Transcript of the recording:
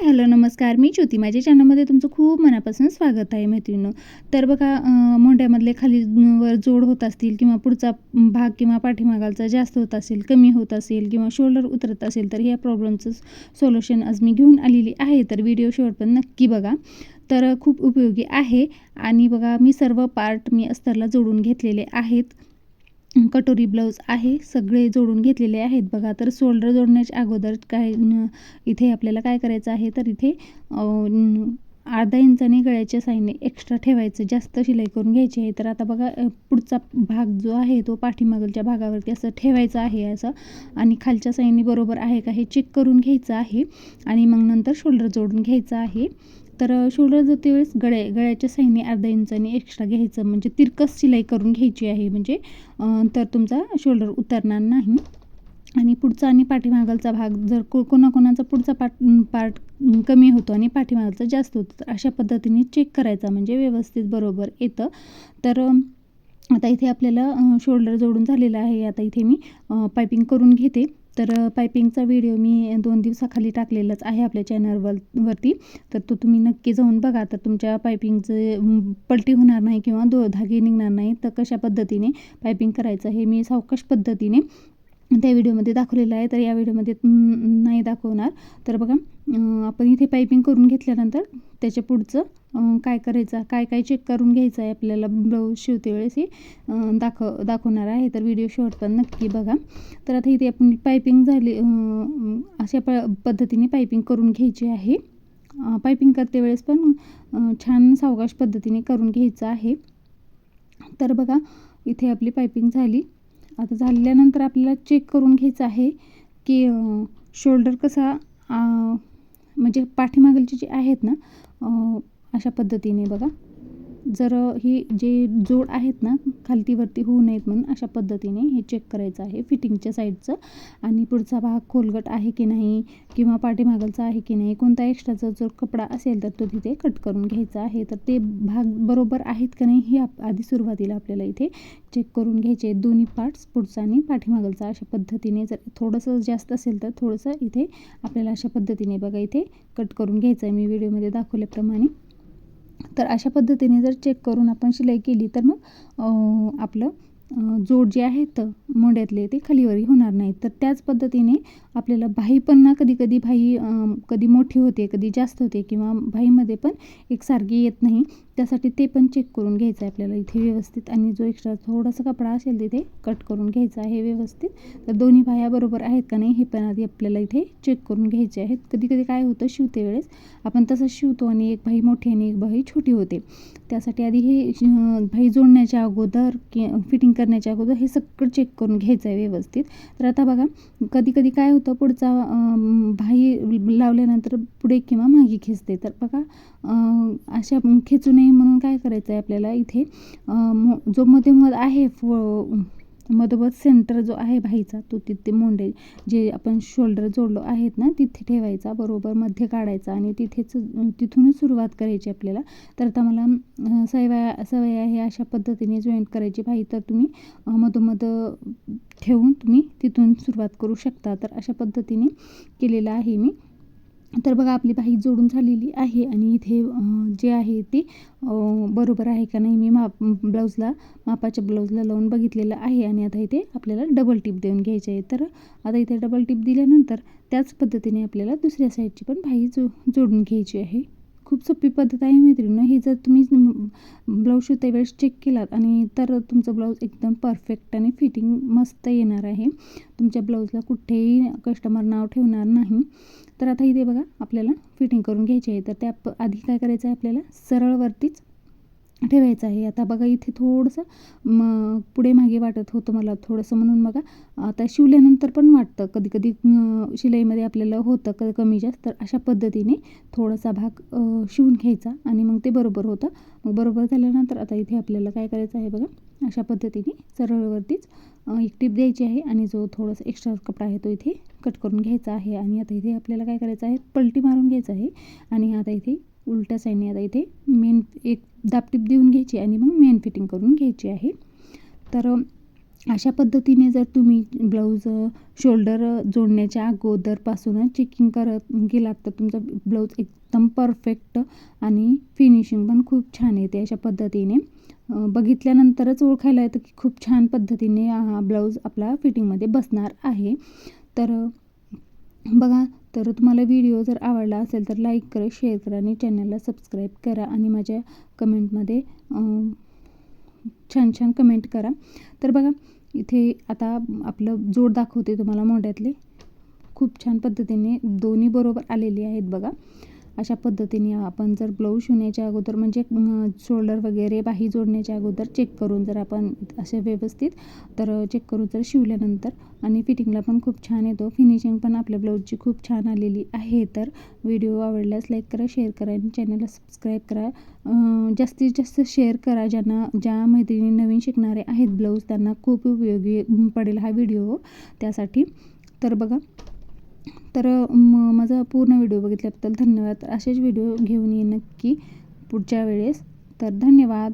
Hello, नमस्कार. मी ज्योती. माझ्या चॅनलमध्ये तुमचं खूप मनापासून स्वागत आहे मैत्रिणींनो. तर बघा मोंढ्यामधले खाली वर जोड होत असतील किंवा पुढचा भाग किंवा पाठीमागालचा जास्त होत असेल, कमी होत असेल किंवा शोल्डर उतरत असेल, तर या प्रॉब्लेमचं सोल्युशन आज मी घेऊन आलेली आहे. तर व्हिडिओ शेवट पण नक्की बघा. तर खूप उपयोगी आहे. आणि बघा मी सर्व पार्ट मी अस्तरला जोडून घेतलेले आहेत. कटोरी ब्लाऊज आहे, सगळे जोडून घेतलेले आहेत बघा. तर शोल्डर जोडण्याच्या अगोदर इथे आपल्याला काय करायचं आहे, तर इथे अर्धा इंचाने गळ्याच्या साईडने एक्स्ट्रा ठेवायचं, जास्त शिलाई करून घ्यायची आहे. तर आता बघा पुढचा भाग जो आहे तो पाठीमागलच्या भागावरती असं ठेवायचं आहे असं, आणि खालच्या साईडने बरोबर आहे का हे चेक करून घ्यायचं आहे. आणि मग नंतर शोल्डर जोडून घ्यायचं आहे. तर शोल्डर जोडते वेळेस गळ्याच्या साईडने अर्धा इंचाने एक्स्ट्रा घ्यायचं, म्हणजे तिरकस शिलाई करून घ्यायची आहे, म्हणजे तर तुमचा शोल्डर उतरणार नाही. आणि पुढचा आणि पाठीमागलचा भाग जर कोणाकोणाचा पुढचा पार्ट कमी होतो आणि पाठीमागचा जास्त होतो, तर अशा पद्धतीने चेक करायचा, म्हणजे व्यवस्थित बरोबर येतं. तर आता इथे आपल्याला शोल्डर जोडून झालेलं आहे. आता इथे मी पायपिंग करून घेते. तर पायपिंगचा व्हिडिओ मी 2 दिवसाखाली टाकलेलाच आहे आपल्या चॅनलवरती. तर तो तुम्ही नक्की जाऊन बघा. तर तुमच्या पायपिंगचं पलटी होणार नाही किंवा धागे निघणार नाही. तर कशा पद्धतीने पायपिंग करायचं हे मी सावकाश पद्धतीने त्या व्हिडिओमध्ये दाखवलेलं आहे. तर या व्हिडिओमध्ये नाही दाखवणार. तर बघा आपण इथे पायपिंग करून घेतल्यानंतर त्याच्या पुढचं काय करायचं, काय काय चेक करून घ्यायचं आहे आपल्याला ब्लाऊज शिवते वेळेस हे दाखवणार आहे. तर व्हिडिओ शेवट पण नक्की बघा. तर आता इथे आपण पायपिंग झाली, अशा पद्धतीने पायपिंग करून घ्यायची आहे. पायपिंग करते वेळेस पण छान सावकाश पद्धतीने करून घ्यायचं आहे. तर बघा इथे आपली पायपिंग झाली. आता झाल्यानंतर आपल्याला चेक करून घ्यायचं आहे की शोल्डर कसा, म्हणजे पाठीमागलचे जे आहेत ना, अशा पद्धतीने बघा. जर ही जे जोड आहेत ना खालतीवरती होऊ नयेत म्हणून अशा पद्धतीने हे चेक करायचं आहे फिटिंगच्या साईडचं. आणि पुढचा भाग खोलगट आहे की नाही किंवा पाठीमागलचा आहे की नाही, कोणता एक्स्ट्राचा जर कपडा असेल तर तो तिथे कट करून घ्यायचा आहे. तर ते भाग बरोबर आहेत का नाही हे आधी सुरुवातीला आपल्याला इथे चेक करून घ्यायचे आहेत. दोन्ही पार्ट्स, पुढचा आणि पाठीमागलचा, अशा पद्धतीने. जर थोडंसं जास्त असेल तर थोडंसं इथे आपल्याला अशा पद्धतीने बघा इथे कट करून घ्यायचं आहे, मी व्हिडिओमध्ये दाखवल्याप्रमाणे. तर अशा पद्धतीने जर चेक करून आपण शिलाई केली तर मग आपलं जोड जे आहेत मोंढ्यातले ते खालीवरी होणार नाहीत. तर त्याच पद्धतीने आपल्याला भाई पण ना, कधी भाई कधी मोठी होते, कधी जास्त होते, किंवा भाईमध्ये पण एकसारखी येत नाही. त्यासाठी ते पण चेक करून घ्यायचं आहे आपल्याला इथे व्यवस्थित. आणि जो एक्स्ट्रा थोडासा कपडा असेल तिथे कट करून घ्यायचा आहे व्यवस्थित. तर दोन्ही भाया बरोबर आहेत का नाही हे पण आधी आपल्याला इथे चेक करून घ्यायचे आहेत. कधी काय होतं, शिवते वेळेस आपण तसंच शिवतो आणि एक भाई मोठी आणि एक भाई छोटी होते. त्यासाठी आधी हे भाई जोडण्याच्या अगोदर फिटिंग करण्याच्या अगोदर हे सगळं चेक करून घ्यायचं आहे व्यवस्थित. तर आता बघा कधी काय होतं, पुढचा भाई लावल्यानंतर पुढे किंवा मागे खेचते. तर बघा अशा खेचू नये म्हणून काय करायचं आहे आपल्याला इथे जो मधोमध आहे, मधोमध सेंटर जो आहे भाईचा, तो तिथे मोंढे जे आपण शोल्डर जोडलो आहेत ना तिथे ठेवायचा, बरोबर मध्ये काढायचा आणि तिथूनच सुरुवात करायची आपल्याला. तर आता मला सवय आहे अशा पद्धतीने जॉईंट करायची भाई. तर तुम्ही मधोमध ठेवून तुम्ही तिथून सुरुवात करू शकता. तर अशा पद्धतीने केलेलं आहे मी. तर बघा आपली बाही जोडून झालेली आहे. आणि इथे जे आहे ते बरोबर आहे का नाही मी मापाच्या ब्लाऊजला लावून बघितलेलं आहे. आणि आता इथे आपल्याला डबल टिप देऊन घ्यायची आहे. तर आता इथे डबल टिप दिल्यानंतर त्याच पद्धतीने आपल्याला दुसऱ्या साईडची पण बाही जोडून घ्यायची आहे. खूप सोपी पद्धत आहे मैत्रिणींनो. ही जर तुम्ही ब्लाऊज शिवते वेळेस चेक केलात आणि तर तुमचं ब्लाऊज एकदम परफेक्ट आणि फिटिंग मस्त येणार आहे. तुमच्या ब्लाऊजला कुठेही कस्टमर नाव ठेवणार नाही. तर आता इथे बघा आपल्याला फिटिंग करून घ्यायची आहे. तर त्या आधी काय करायचं आहे, आपल्याला सरळवरतीच ठेवायचं आहे. आता बघा इथे थोडंसं पुढे मागे वाटत होतं मला थोडंसं, म्हणून बघा आता शिवल्यानंतर पण वाटतं कधी शिलाईमध्ये आपल्याला होतं कमी जास्त. तर अशा पद्धतीने थोडासा भाग शिवून घ्यायचा आणि मग ते बरोबर होतं. मग बरोबर झाल्यानंतर आता इथे आपल्याला काय करायचं आहे बघा, अशा पद्धतीने सरळवरतीच एक टिप द्यायची आहे आणि जो थोडासा एक्स्ट्रा कपडा आहे तो इथे कट करून घ्यायचा आहे. आणि आता इथे आपल्याला काय करायचं आहे, पलटी मारून घ्यायचं आहे. आणि आता इथे उलट्या साईडने आता इथे मेन एक दाबटीप देऊन घ्यायची आणि मग मेन फिटिंग करून घ्यायची आहे. तर अशा पद्धतीने जर तुम्ही ब्लाऊज शोल्डर जोडण्याच्या अगोदरपासूनच चेकिंग करत गेलात तर तुमचा ब्लाऊज एकदम परफेक्ट आणि फिनिशिंग पण खूप छान येते. अशा पद्धतीने बघितल्यानंतरच ओळखायला येतं की खूप छान पद्धतीने हा ब्लाऊज आपला फिटिंगमध्ये बसणार आहे. तर बघा, तर तुम्हाला व्हिडिओ जर आवडला असेल तर लाईक करा, शेअर करा आणि चॅनलला सबस्क्राईब करा आणि माझ्या कमेंटमध्ये छान छान कमेंट करा. तर बघा, इथे आता आपलं जोड दाखवते तुम्हाला मोंढ्यातले. खूप छान पद्धतीने दोन्ही बरोबर आलेले आहेत बघा. अशा पद्धतीने आपण जर ब्लाऊज शिवण्याच्या अगोदर म्हणजे शोल्डर वगैरे बाही जोडण्याच्या अगोदर चेक करून जर आपण असे व्यवस्थित तर चेक करून जर शिवल्यानंतर आणि फिटिंगला पण खूप छान येतो. फिनिशिंग पण आपल्या ब्लाऊजची खूप छान आलेली आहे. तर व्हिडिओ आवडल्यास लाईक करा, शेअर करा आणि चॅनलला सबस्क्राईब करा. जास्तीत जास्त शेअर करा. ज्या मैत्रिणी नवीन शिकणारे आहेत ब्लाऊज त्यांना खूप उपयोगी पडेल हा व्हिडिओ त्यासाठी. तर बघा, तर माझा पूर्ण व्हिडिओ बघितल्याबद्दल धन्यवाद. असेच व्हिडिओ घेऊन येईन नक्की पुढच्या वेळेस. तर धन्यवाद.